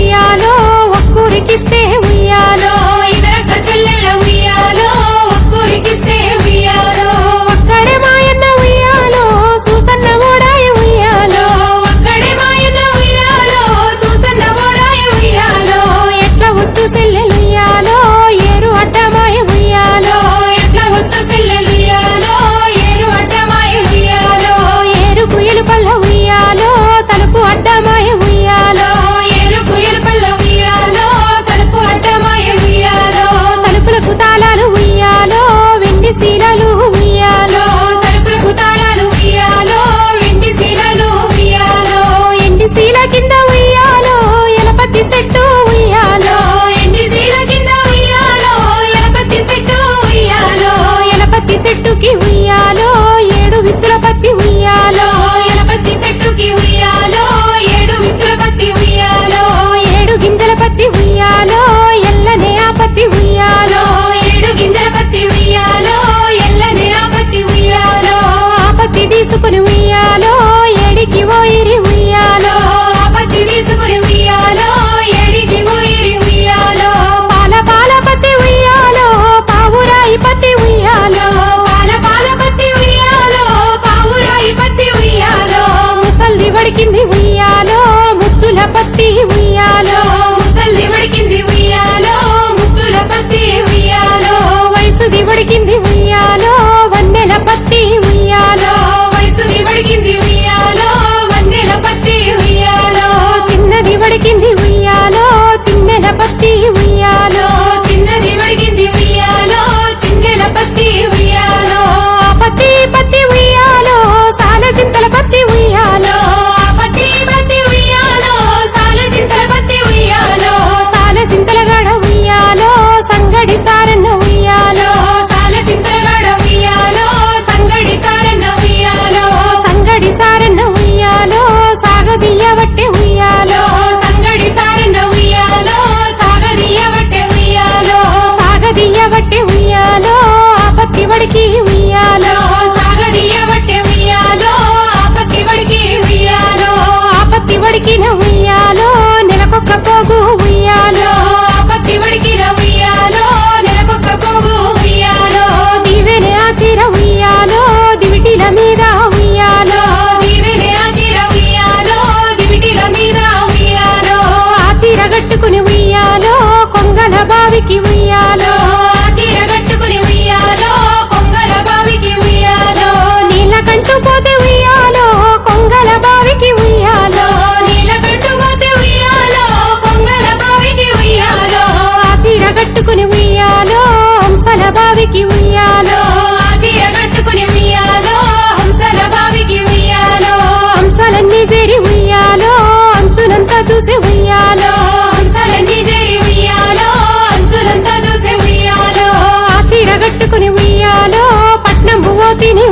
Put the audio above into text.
ఉయ్యాలో ఒక్కూరికిస్తే ఉయ్యాలో ఇదరక్క చెల్లెళ్ళ ఉయ్యాలో ఒక్కూరికిస్తే ఉయ్యాలో ఒక్కడే మాయన్న ఉయ్యాలో సూసన్న ఓడాయ ఉయ్యాలో ఒక్కడే మాయన్న ఉయ్యాలో సూసన్న ఓడాయ ఉయ్యాలో ఎట్ల వద్దు సెల్లెలు ఉయ్యాలో ఏరు అడ్డమాయ ఉయ్యాలో ఎట్ల వద్దు సెల్లెలు ఉయ్యాలో ఏరు అడ్డమాయ ఉయ్యాలో ఏరు కుయలు పల్ల ఉయ్యాలో తలుపు అడ్డమాయ ఉయ్యాలో ఏరు కుయలు పల్ల ఉయ్యాలో తలుపు అడ్డమాయ ఉయ్యాలో తలుపులకు తాళాలు ఉయ్యాలో వెండి శీలలు ఉయ్యాలో తలుపులకు తాళాలు ఉయ్యాలో వెండి శీలలు ఉయ్యాలో ఎండి శీల కింద ఉయ్యాలో ఎలపతి చెట్టు ఉయ్యాలో ఎండి శీల కింద ఉయ్యాలో ఎలపతి చెట్టు ఉయ్యాలో ఎలపతి చెట్టుకి ఉయ్యాలో ఏడు విత్తుల పత్తి ఉయ్యాలో ఎలపతి చెట్టుకి ఉయ్యాలో ఏడు విత్తుల పత్తి ఉయ్యాలో ఏడు గింజల పత్తి ఉయ్యాలో ఎల్లనే ఆ పత్తి ఉయ్యాలో ఏడు గింజల పత్తి ఉయ్యాలో ఎల్లనే ఆ పత్తి ఉయ్యాలో ఆ పత్తి తీసుకుని ఉయ్యాలో ఏడికి ఓయిరి ఉయ్యాలో ఆ పత్తి తీసుకుని ఉయ్యాలో ఏడికి ఓయిరి ఉయ్యాలో పాల పత్తి ఉయ్యాలో పావురాయి పత్తి ఉయ్యాలో పాల పత్తి ఉయ్యాలో పావురాయి పత్తి ఉయ్యాలో ముసల్ది వడికింది ఉయ్యాలో ముద్దుల పత్తి ఉయ్యాలో ముసల్ది వడికింది ఉయ్యాలో ముద్దుల పత్తి ఉయ్యాలో వయసుది వడికింది ఉయ్యాలో వన్నెల పత్తి ఉయ్యాలో వయసుది వడికింది ఉయ్యాలో వన్నెల పత్తి ఉయ్యాలో చిన్నది వడికింది ఉయ్యాలో చిన్నెల పత్తి ఉయ్యాలో చిన్నది వడికింది ఉయ్యాలో చిన్నెల పత్తి ఉయ్యాలో ఆ పత్తి పత్తి ఉయ్యాలో సాల చింతల పత్తి ఉయ్యాలో ఆ పత్తి పత్తి ఉయ్యాలో సాల చింతల పత్తి ఉయ్యాలో సాల చింతల గడ ఉయ్యాలో సంగడి సారన్న ఉయ్యాలో సాల చింతల గడ ఉయ్యాలో సంగడి సారన్న ఉయ్యాలో సంగడి సారన్న ఉయ్యాలో సాగదీయ వట్టె ఉయ్యాలో సంగడి సారన్న ఉయ్యాలో సాగదీయ వట్టె ఉయ్యాలో సాగదీయ వట్టె ఉయ్యాలో ఆ పత్తి వడికి ఉయ్యాలో సాగదీయ వట్టె ఉయ్యాలో ఆ పత్తి వడికి ఉయ్యాలో ఆ పత్తి వడికిన ఉయ్యాలో నెలకొక్క పోగు ఉయ్యాలో ఆ పత్తి వడికిన ఉయ్యాలో నెలకొక్క పోగు ఉయ్యాలో దీవెనే ఆ చీర ఉయ్యాలో దివిటిల మీద ఉయ్యాలో దీవెనే ఆ చీర ఉయ్యాలో దివిటిల మీద ఉయ్యాలో ఆ చీర గట్టుకుని ఉయ్యాలో కొంగల బావికి ఉయ్యాలో ఆ చీర గట్టుకుని ఉయ్యాలో కొంగల బావికి ఉయ్యాలో నీళ్ళ కంటూ పోతే ఉయ్యాలో కొంగల బావికి ఉయ్యాలో నీళ్ళ కంటూ పోతే ఉయ్యాలో కొంగల బావికి ఉయ్యాలో ఆ చీర గట్టుకుని ఉయ్యాలో హంసల బావికి ఉయ్యాలో ఆ చీర గట్టుకుని ఉయ్యాలో హంసల బావికి ఉయ్యాలో హంసలన్నీ చేరి ఉయ్యాలో అంచునంతా చూసి ఉయ్యాలో హంసలన్నీ చేరి ఉయ్యాలో అంచునంతా చూసి ఉయ్యాలో ఆ చీర గట్టుకుని ఉయ్యాలో పట్నం పువ్వు తిని